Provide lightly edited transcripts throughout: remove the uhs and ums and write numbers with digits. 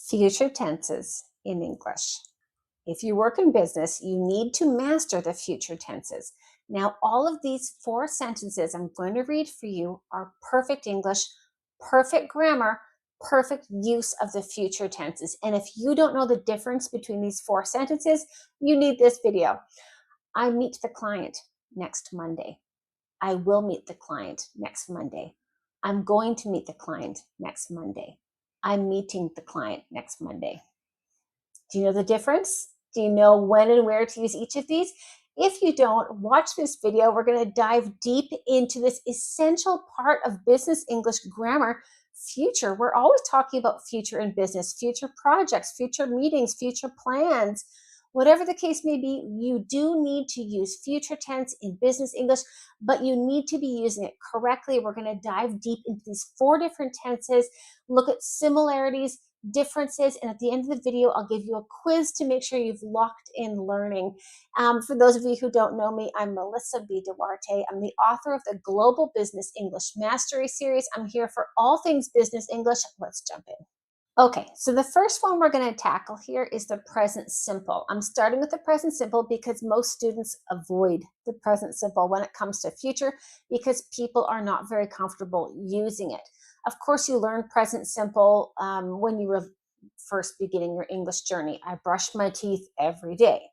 Future tenses in English. If you work in business, you need to master the future tenses. Now, all of these 4 sentences I'm going to read for you are perfect English, perfect grammar, perfect use of the future tenses. And if you don't know the difference between these 4 sentences, you need this video. I meet the client next Monday. I will meet the client next Monday. I'm going to meet the client next Monday. I'm meeting the client next Monday. Do you know the difference? Do you know when and where to use each of these? If you don't, watch this video. We're going to dive deep into this essential part of business English grammar, future. We're always talking about future in business, future projects, future meetings, future plans. Whatever the case may be, you do need to use future tense in business English, but you need to be using it correctly. We're going to dive deep into these 4 different tenses, look at similarities, differences, and at the end of the video I'll give you a quiz to make sure you've locked in learning. For those of you who don't know me, I'm Melissa B. Duarte. I'm the author of the Global Business English Mastery Series. I'm here for all things business English. Let's jump in. Okay, so the first one we're going to tackle here is the present simple. I'm starting with the present simple because most students avoid the present simple when it comes to future because people are not very comfortable using it. Of course, you learn present simple when you were first beginning your English journey. I brush my teeth every day.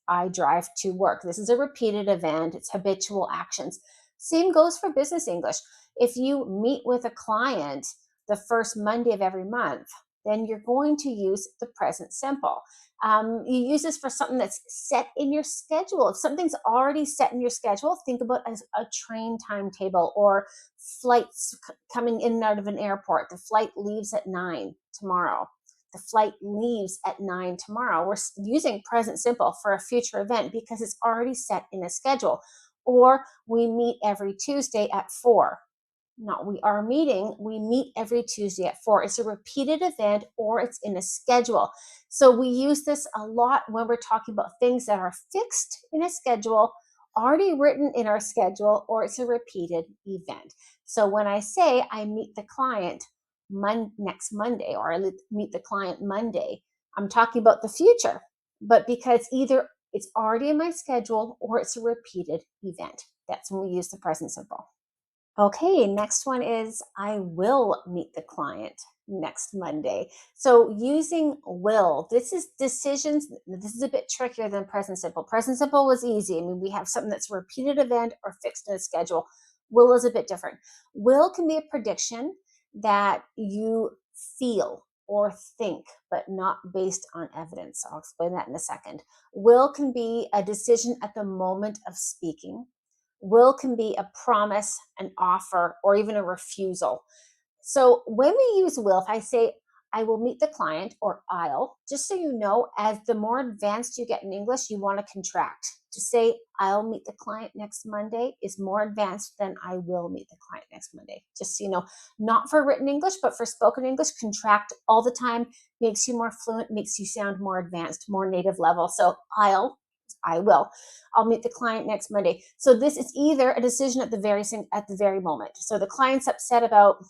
I drive to work. This is a repeated event. It's habitual actions. Same goes for business English. If you meet with a client the first Monday of every month, then you're going to use the present simple. You use this for something that's set in your schedule. If something's already set in your schedule, think about as a train timetable or flights coming in and out of an airport. The flight leaves at 9 tomorrow. The flight leaves at 9 tomorrow. We're using present simple for a future event because it's already set in a schedule. Or we meet every Tuesday at 4. Not we are meeting, we meet every Tuesday at 4. It's a repeated event or it's in a schedule. So we use this a lot when we're talking about things that are fixed in a schedule, already written in our schedule, or it's a repeated event. So when I say I meet the client next Monday or I meet the client Monday, I'm talking about the future, but because either it's already in my schedule or it's a repeated event. That's when we use the present simple. Okay, next one is I will meet the client next Monday. So using will, this is decisions. This is a bit trickier than present simple. Present simple was easy. I mean, we have something that's a repeated event or fixed in a schedule. Will is a bit different. Will can be a prediction that you feel or think, but not based on evidence. I'll explain that in a second. Will can be a decision at the moment of speaking. Will can be a promise, an offer, or even a refusal. So when we use will, if I say I will meet the client or I'll, just so you know, as the more advanced you get in English, you want to contract. To say I'll meet the client next Monday is more advanced than I will meet the client next Monday. Just so you know, not for written English, but for spoken English, contract all the time, makes you more fluent, makes you sound more advanced, more native level. So I will. I'll meet the client next Monday. So this is either a decision at the very moment. So the client's upset about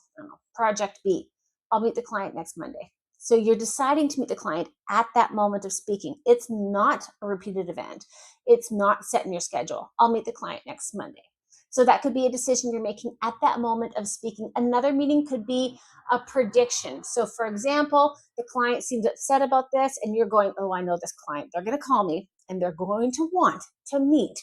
project B. I'll meet the client next Monday. So you're deciding to meet the client at that moment of speaking. It's not a repeated event. It's not set in your schedule. I'll meet the client next Monday. So that could be a decision you're making at that moment of speaking. Another meeting could be a prediction. So for example, the client seems upset about this and you're going, oh, I know this client. They're going to call me and they're going to want to meet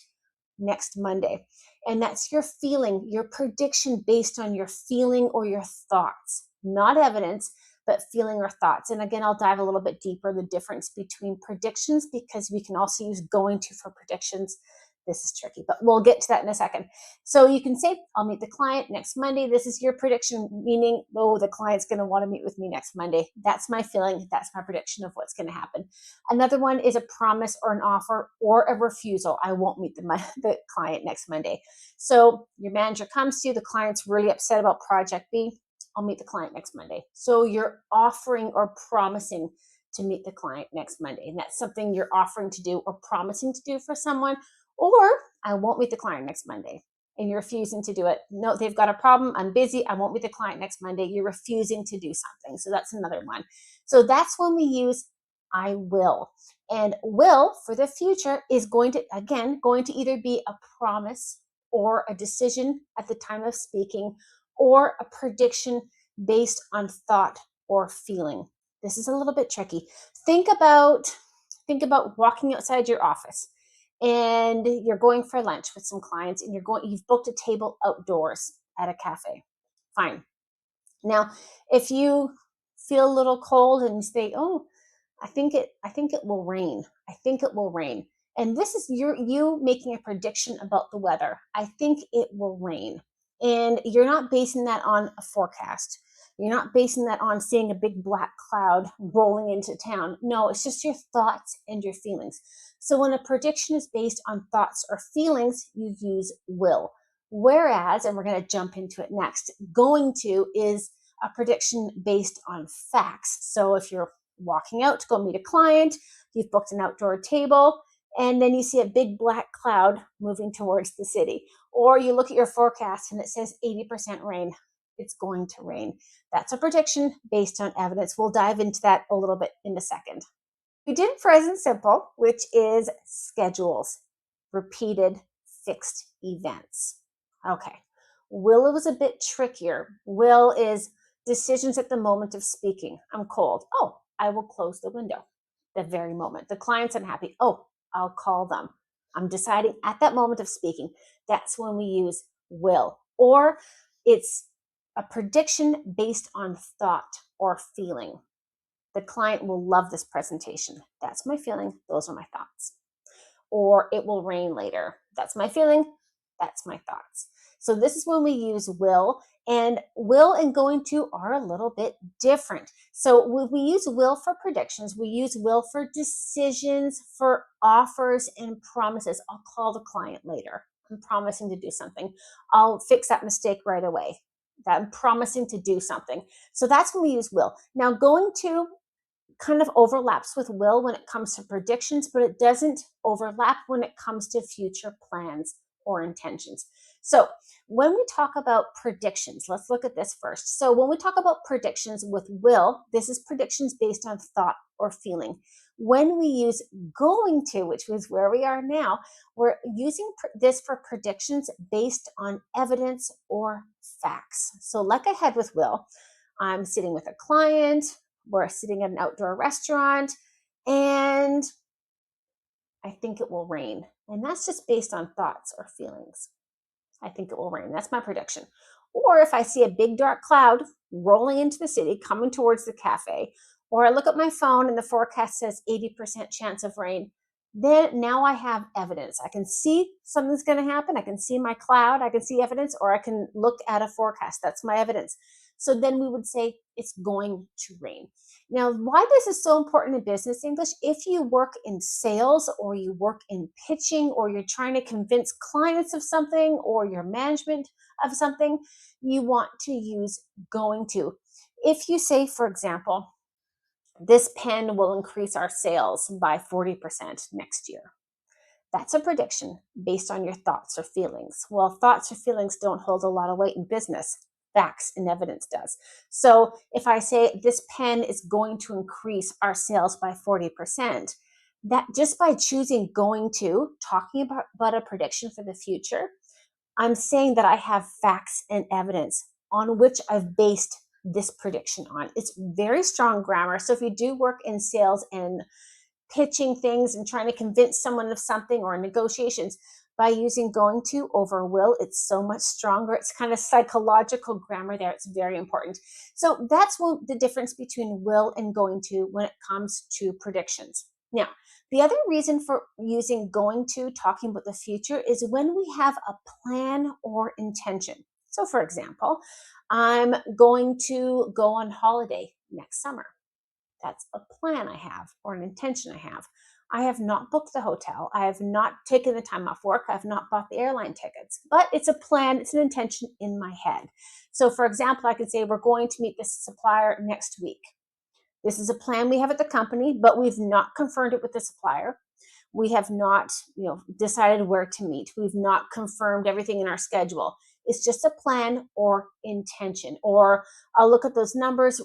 next Monday. And that's your feeling, your prediction based on your feeling or your thoughts, not evidence, but feeling or thoughts. And again, I'll dive a little bit deeper the difference between predictions because we can also use going to for predictions. This is tricky, but we'll get to that in a second. So you can say, I'll meet the client next Monday. This is your prediction, meaning, oh, the client's going to want to meet with me next Monday. That's my feeling. That's my prediction of what's going to happen. Another one is a promise or an offer or a refusal. I won't meet the client next Monday. So your manager comes to you. The client's really upset about project B. I'll meet the client next Monday. So you're offering or promising to meet the client next Monday. And that's something you're offering to do or promising to do for someone. Or I won't meet the client next Monday. and you're refusing to do it. No, they've got a problem. I'm busy. I won't be the client next Monday. You're refusing to do something. So that's another one. So that's when we use I will. And will for the future is going to, again, going to either be a promise or a decision at the time of speaking or a prediction based on thought or feeling. This is a little bit tricky. Think about walking outside your office and you're going for lunch with some clients and you've booked a table outdoors at a cafe. Fine. Now, if you feel a little cold and you say, "Oh, I think it will rain. I think it will rain." And this is you making a prediction about the weather. I think it will rain. And you're not basing that on a forecast. You're not basing that on seeing a big black cloud rolling into town. No, it's just your thoughts and your feelings. So when a prediction is based on thoughts or feelings, you use will. Whereas, and we're going to jump into it next, going to is a prediction based on facts. So if you're walking out to go meet a client, you've booked an outdoor table, and then you see a big black cloud moving towards the city. Or you look at your forecast and it says 80% rain. It's going to rain. That's a prediction based on evidence. We'll dive into that a little bit in a second. We did present simple, which is schedules, repeated fixed events. Okay. Will was a bit trickier. Will is decisions at the moment of speaking. I'm cold. Oh, I will close the window the very moment. The client's unhappy. Oh, I'll call them. I'm deciding at that moment of speaking. That's when we use will. Or it's a prediction based on thought or feeling. The client will love this presentation. That's my feeling. Those are my thoughts. Or it will rain later. That's my feeling. That's my thoughts. So this is when we use will, and will and going to are a little bit different. So when we use will for predictions, we use will for decisions, for offers and promises. I'll call the client later. I'm promising to do something. I'll fix that mistake right away. I'm promising to do something. So that's when we use will. Now going to kind of overlaps with will when it comes to predictions, but it doesn't overlap when it comes to future plans or intentions. So when we talk about predictions, let's look at this first. So when we talk about predictions with will, this is predictions based on thought or feeling. When we use going to, which is where we are now, we're using this for predictions based on evidence or facts. So like I had with will, I'm sitting with a client, we're sitting at an outdoor restaurant, and I think it will rain. And that's just based on thoughts or feelings. I think it will rain. That's my prediction. Or if I see a big dark cloud rolling into the city, coming towards the cafe, or I look at my phone and the forecast says 80% chance of rain, then now I have evidence. I can see something's going to happen. I can see my cloud. I can see evidence, or I can look at a forecast. That's my evidence. So then we would say it's going to rain. Now, why this is so important in business English, if you work in sales or you work in pitching or you're trying to convince clients of something or your management of something, you want to use going to. If you say, for example, this pen will increase our sales by 40% next year. That's a prediction based on your thoughts or feelings. Well, thoughts or feelings don't hold a lot of weight in business. Facts and evidence does. So if I say this pen is going to increase our sales by 40%, that just by choosing going to, talking about a prediction for the future, I'm saying that I have facts and evidence on which I've based this prediction on. It's very strong grammar. So if you do work in sales and pitching things and trying to convince someone of something or negotiations, by using going to over will, it's so much stronger. It's kind of psychological grammar there. It's very important. So that's the difference between will and going to when it comes to predictions. Now, the other reason for using going to, talking about the future, is when we have a plan or intention. So for example, I'm going to go on holiday next summer. That's a plan I have or an intention I have. I have not booked the hotel. I have not taken the time off work. I have not bought the airline tickets, but it's a plan. It's an intention in my head. So for example, I could say we're going to meet this supplier next week. This is a plan we have at the company, but we've not confirmed it with the supplier. We have not, decided where to meet. We've not confirmed everything in our schedule. It's just a plan or intention. Or I'll look at those numbers,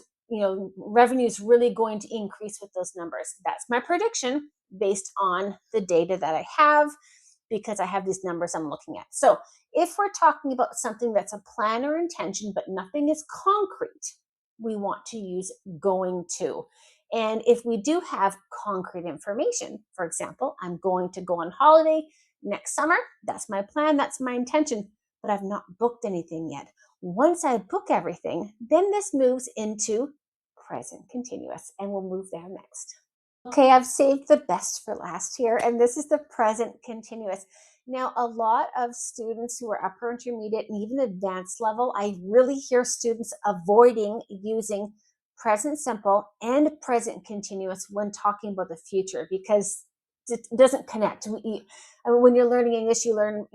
revenue is really going to increase with those numbers. That's my prediction based on the data that I have, because I have these numbers I'm looking at. So if we're talking about something that's a plan or intention, but nothing is concrete, we want to use going to. And if we do have concrete information, for example, I'm going to go on holiday next summer, that's my plan, that's my intention, but I've not booked anything yet. Once I book everything, then this moves into present continuous, and we'll move there next. Okay, I've saved the best for last here, and this is the present continuous. Now, a lot of students who are upper intermediate and even advanced level, I really hear students avoiding using present simple and present continuous when talking about the future, because it doesn't connect. When you're learning English, you learn,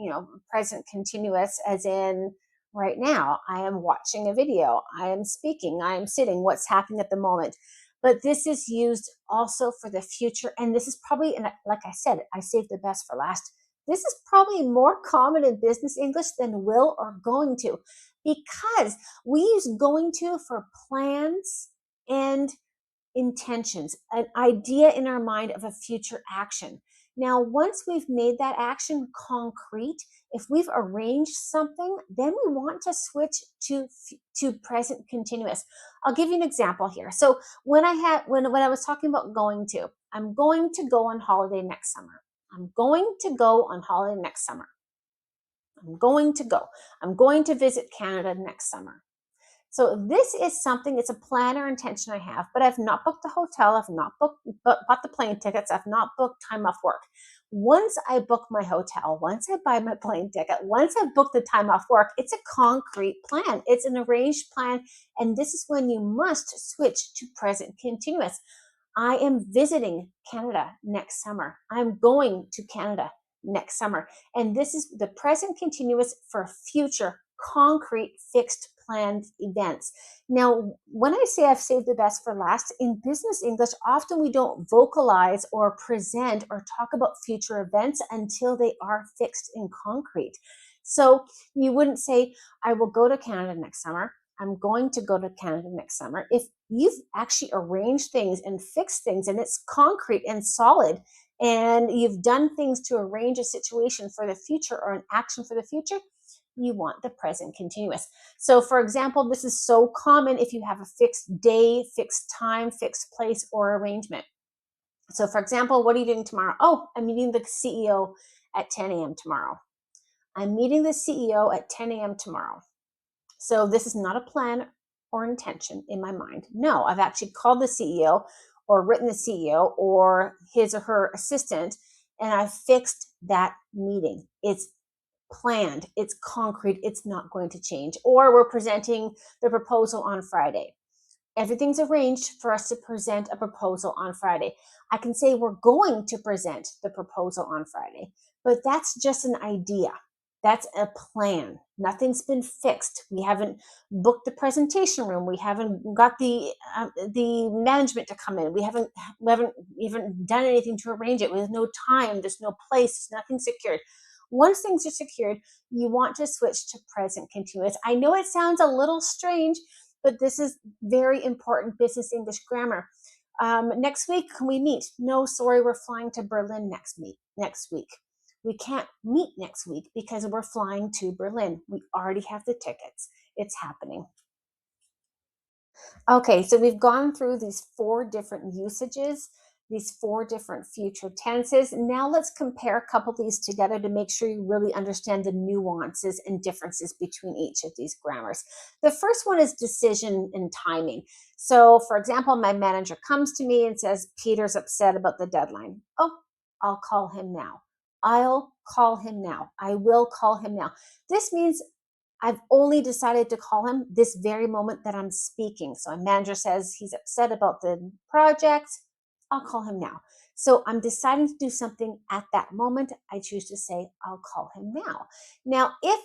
present continuous as in right now. I am watching a video. I am speaking. I am sitting. What's happening at the moment? But this is used also for the future. And this is probably, and like I said, I saved the best for last. This is probably more common in business English than will or going to, because we use going to for plans and intentions, an idea in our mind of a future action. Now, once we've made that action concrete, if we've arranged something, then we want to switch to present continuous. I'll give you an example here. So when I was talking about going to, I'm going to go on holiday next summer. I'm going to go on holiday next summer. I'm going to go. I'm going to visit Canada next summer. So this is something, it's a plan or intention I have, but I've not booked the hotel. I've not bought the plane tickets. I've not booked time off work. Once I book my hotel, once I buy my plane ticket, once I book the time off work, it's a concrete plan. It's an arranged plan. And this is when you must switch to present continuous. I am visiting Canada next summer. I'm going to Canada next summer. And this is the present continuous for future concrete fixed planned events. Now, when I say I've saved the best for last, in business English, often we don't vocalize or present or talk about future events until they are fixed in concrete. So you wouldn't say, I will go to Canada next summer. I'm going to go to Canada next summer. If you've actually arranged things and fixed things and it's concrete and solid, and you've done things to arrange a situation for the future or an action for the future, you want the present continuous. So for example, this is so common if you have a fixed day, fixed time, fixed place, or arrangement. So for example, what are you doing tomorrow? Oh, I'm meeting the CEO at 10 a.m. tomorrow. I'm meeting the CEO at 10 a.m. tomorrow. So this is not a plan or intention in my mind. No, I've actually called the CEO or written the CEO or his or her assistant, and I've fixed that meeting. It's planned, it's concrete, it's not going to change. Or we're presenting the proposal on Friday. Everything's arranged for us to present a proposal on Friday. I can say we're going to present the proposal on Friday, but that's just an idea. That's a plan. Nothing's been fixed. We haven't booked the presentation room. We haven't got the management to come in. We haven't even done anything to arrange it. There's no time. There's no place. There's nothing secured. Once things are secured, you want to switch to present continuous. I know it sounds a little strange, but this is very important business English grammar. Next week, can we meet? No, sorry, we're flying to Berlin next week. We can't meet next week because we're flying to Berlin. We already have the tickets. It's happening. Okay, so we've gone through these 4 different usages, these 4 different future tenses. Now let's compare a couple of these together to make sure you really understand the nuances and differences between each of these grammars. The first one is decision and timing. So for example, my manager comes to me and says, Peter's upset about the deadline. Oh, I'll call him now. I'll call him now. I will call him now. This means I've only decided to call him this very moment that I'm speaking. So a manager says he's upset about the project. I'll call him now. So I'm deciding to do something at that moment. I choose to say, I'll call him now. Now, if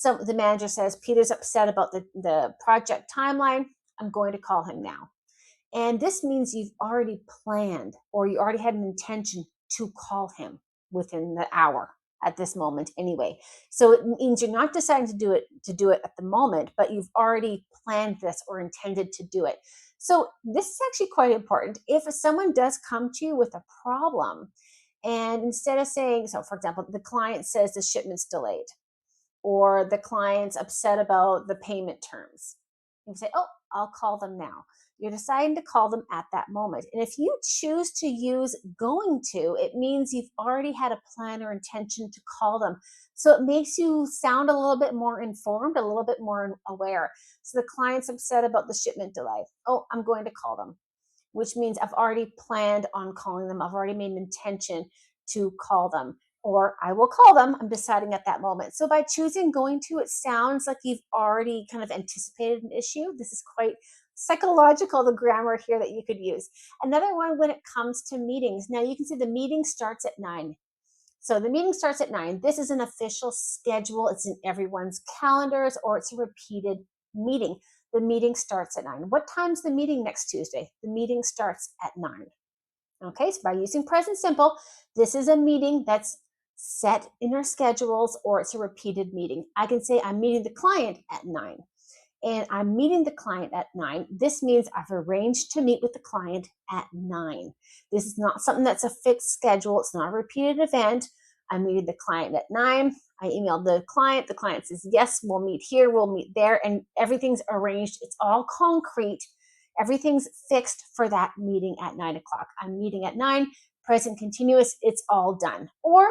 the manager says Peter's upset about the project timeline, I'm going to call him now. And this means you've already planned or you already had an intention to call him within the hour at this moment anyway. So it means you're not deciding to do it at the moment, but you've already planned this or intended to do it. So this is actually quite important. If someone does come to you with a problem, and instead of saying, so for example, the client says the shipment's delayed, or the client's upset about the payment terms, you say, oh, I'll call them now. You're deciding to call them at that moment. And if you choose to use going to, it means you've already had a plan or intention to call them. So it makes you sound a little bit more informed, a little bit more aware. So the client's upset about the shipment delay. Oh, I'm going to call them, which means I've already planned on calling them. I've already made an intention to call them, or I will call them. I'm deciding at that moment. So by choosing going to, it sounds like you've already kind of anticipated an issue. This is quite psychological, the grammar here that you could use. Another one when it comes to meetings. Now you can see the meeting starts at 9. So the meeting starts at 9. This is an official schedule. It's in everyone's calendars, or it's a repeated meeting. The meeting starts at 9. What time's the meeting next Tuesday? The meeting starts at 9. Okay, so by using present simple, this is a meeting that's set in our schedules, or it's a repeated meeting. I can say I'm meeting the client at 9, and I'm meeting the client at 9. This means I've arranged to meet with the client at 9. This is not something that's a fixed schedule. It's not a repeated event. I'm meeting the client at 9. I emailed the client. The client says, yes, we'll meet here, we'll meet there, and everything's arranged. It's all concrete. Everything's fixed for that meeting at 9 o'clock. I'm meeting at 9, present continuous, it's all done. Or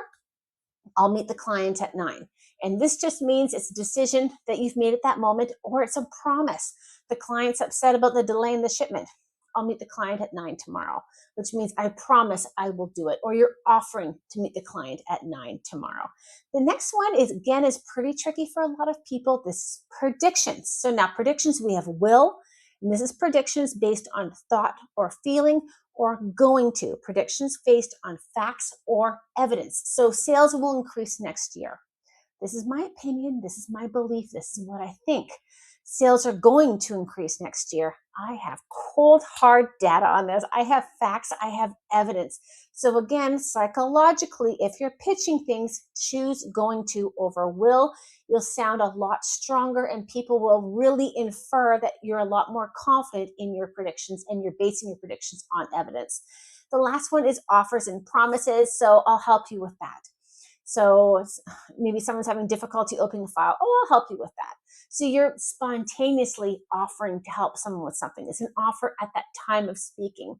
I'll meet the client at 9. And this just means it's a decision that you've made at that moment, or it's a promise. The client's upset about the delay in the shipment. I'll meet the client at 9 tomorrow, which means I promise I will do it. Or you're offering to meet the client at 9 tomorrow. The next one is pretty tricky for a lot of people. This is predictions. So now predictions, we have will, and this is predictions based on thought or feeling, or going to, predictions based on facts or evidence. So sales will increase next year. This is my opinion. This is my belief. This is what I think. Sales are going to increase next year. I have cold, hard data on this. I have facts. I have evidence. So again, psychologically, if you're pitching things, choose going to over will. You'll sound a lot stronger, and people will really infer that you're a lot more confident in your predictions, and you're basing your predictions on evidence. The last one is offers and promises. So I'll help you with that. So maybe someone's having difficulty opening a file. Oh, I'll help you with that. So you're spontaneously offering to help someone with something. It's an offer at that time of speaking.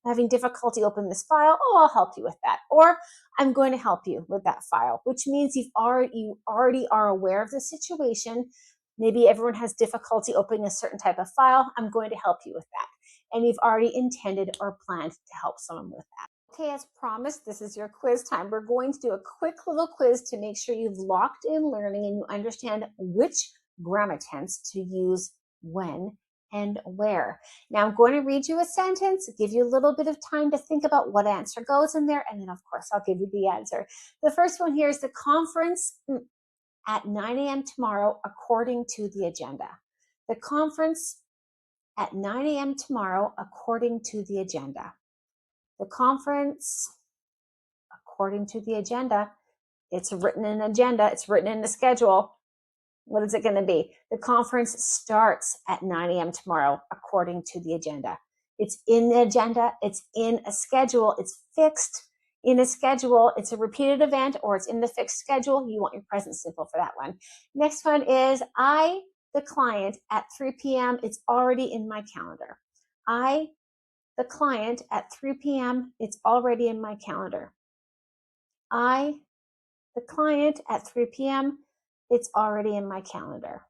I'm having difficulty opening this file. Oh, I'll help you with that. Or I'm going to help you with that file, which means you already are aware of the situation. Maybe everyone has difficulty opening a certain type of file. I'm going to help you with that. And you've already intended or planned to help someone with that. Okay, as promised, this is your quiz time. We're going to do a quick little quiz to make sure you've locked in learning and you understand which grammar tense to use when and where. Now I'm going to read you a sentence, give you a little bit of time to think about what answer goes in there, and then of course I'll give you the answer. The first one here is the conference at 9 a.m. tomorrow according to the agenda. The conference at 9 a.m. tomorrow according to the agenda. The conference, according to the agenda, it's written in an agenda, it's written in the schedule. What is it going to be? The conference starts at 9 a.m. tomorrow, according to the agenda. It's in the agenda, it's in a schedule, it's fixed in a schedule, it's a repeated event, or it's in the fixed schedule. You want your present simple for that one. Next one is the client, at 3 p.m., it's already in my calendar. The client, at 3 p.m., it's already in my calendar. The client, at 3 p.m., it's already in my calendar.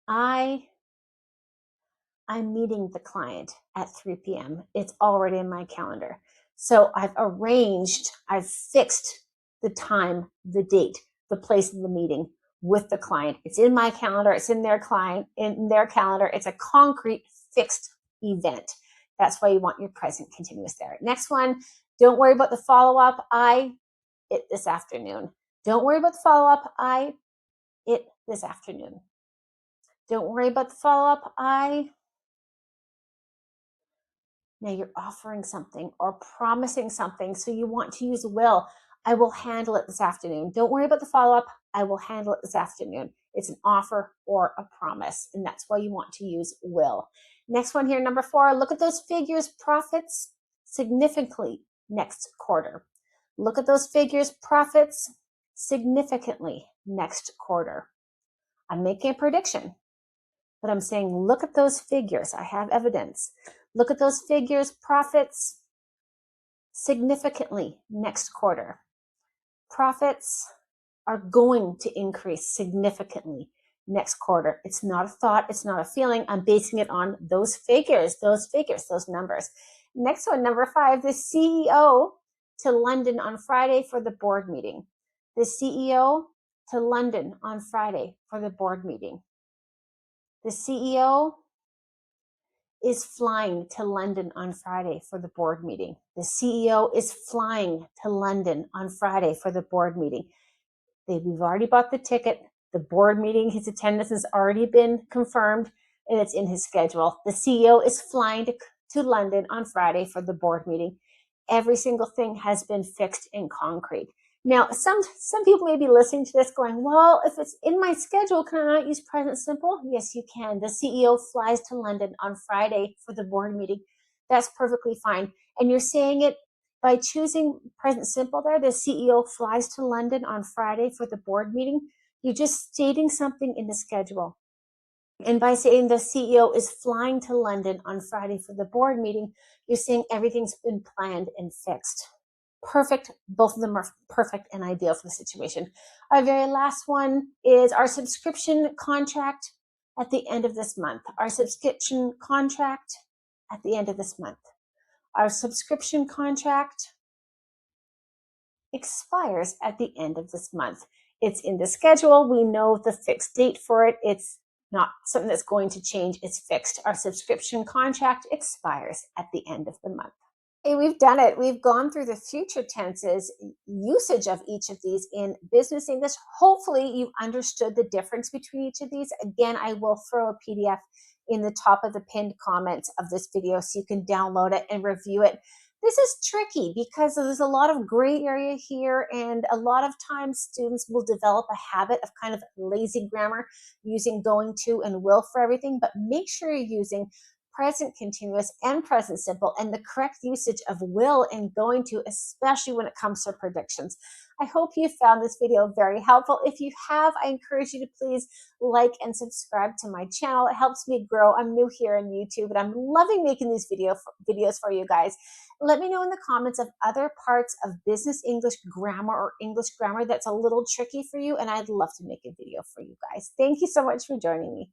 I'm meeting the client at 3 p.m. It's already in my calendar. So I've fixed the time, the date, the place of the meeting with the client. It's in my calendar. It's in their calendar. It's a concrete, fixed event. That's why you want your present continuous there. Next one, don't worry about the follow-up. It this afternoon. Don't worry about the follow-up. It this afternoon. Don't worry about the follow-up. Now you're offering something or promising something, so you want to use will. I will handle it this afternoon. Don't worry about the follow-up. I will handle it this afternoon. It's an offer or a promise, and that's why you want to use will. Next one here, number 4, look at those figures, profits significantly next quarter. Look at those figures, profits significantly next quarter. I'm making a prediction, but I'm saying, look at those figures. I have evidence. Look at those figures, profits significantly next quarter. Profits are going to increase significantly next quarter. It's not a thought. It's not a feeling. I'm basing it on those figures, those numbers. Next one, number 5, the CEO to London on Friday for the board meeting. The CEO to London on Friday for the board meeting. The CEO is flying to London on Friday for the board meeting. The CEO is flying to London on Friday for the board meeting. We've already bought the ticket. The board meeting, his attendance has already been confirmed, and it's in his schedule. The CEO is flying to London on Friday for the board meeting. Every single thing has been fixed in concrete. Now, some people may be listening to this going, well, if it's in my schedule, can I not use present simple? Yes, you can. The CEO flies to London on Friday for the board meeting. That's perfectly fine. And you're saying it by choosing present simple there. The CEO flies to London on Friday for the board meeting. You're just stating something in the schedule. And by saying the CEO is flying to London on Friday for the board meeting, you're saying everything's been planned and fixed. Perfect. Both of them are perfect and ideal for the situation. Our very last one is our subscription contract at the end of this month. Our subscription contract at the end of this month. Our subscription contract expires at the end of this month. It's in the schedule. We know the fixed date for it. It's not something that's going to change. It's fixed. Our subscription contract expires at the end of the month. Hey, we've done it. We've gone through the future tenses, usage of each of these in business English. Hopefully you've understood the difference between each of these. Again, I will throw a PDF in the top of the pinned comments of this video so you can download it and review it. This is tricky because there's a lot of gray area here, and a lot of times students will develop a habit of kind of lazy grammar, using going to and will for everything, but make sure you're using present continuous and present simple, and the correct usage of will and going to, especially when it comes to predictions. I hope you found this video very helpful. If you have, I encourage you to please like and subscribe to my channel. It helps me grow. I'm new here on YouTube, and I'm loving making these videos for you guys. Let me know in the comments of other parts of business English grammar or English grammar that's a little tricky for you, and I'd love to make a video for you guys. Thank you so much for joining me.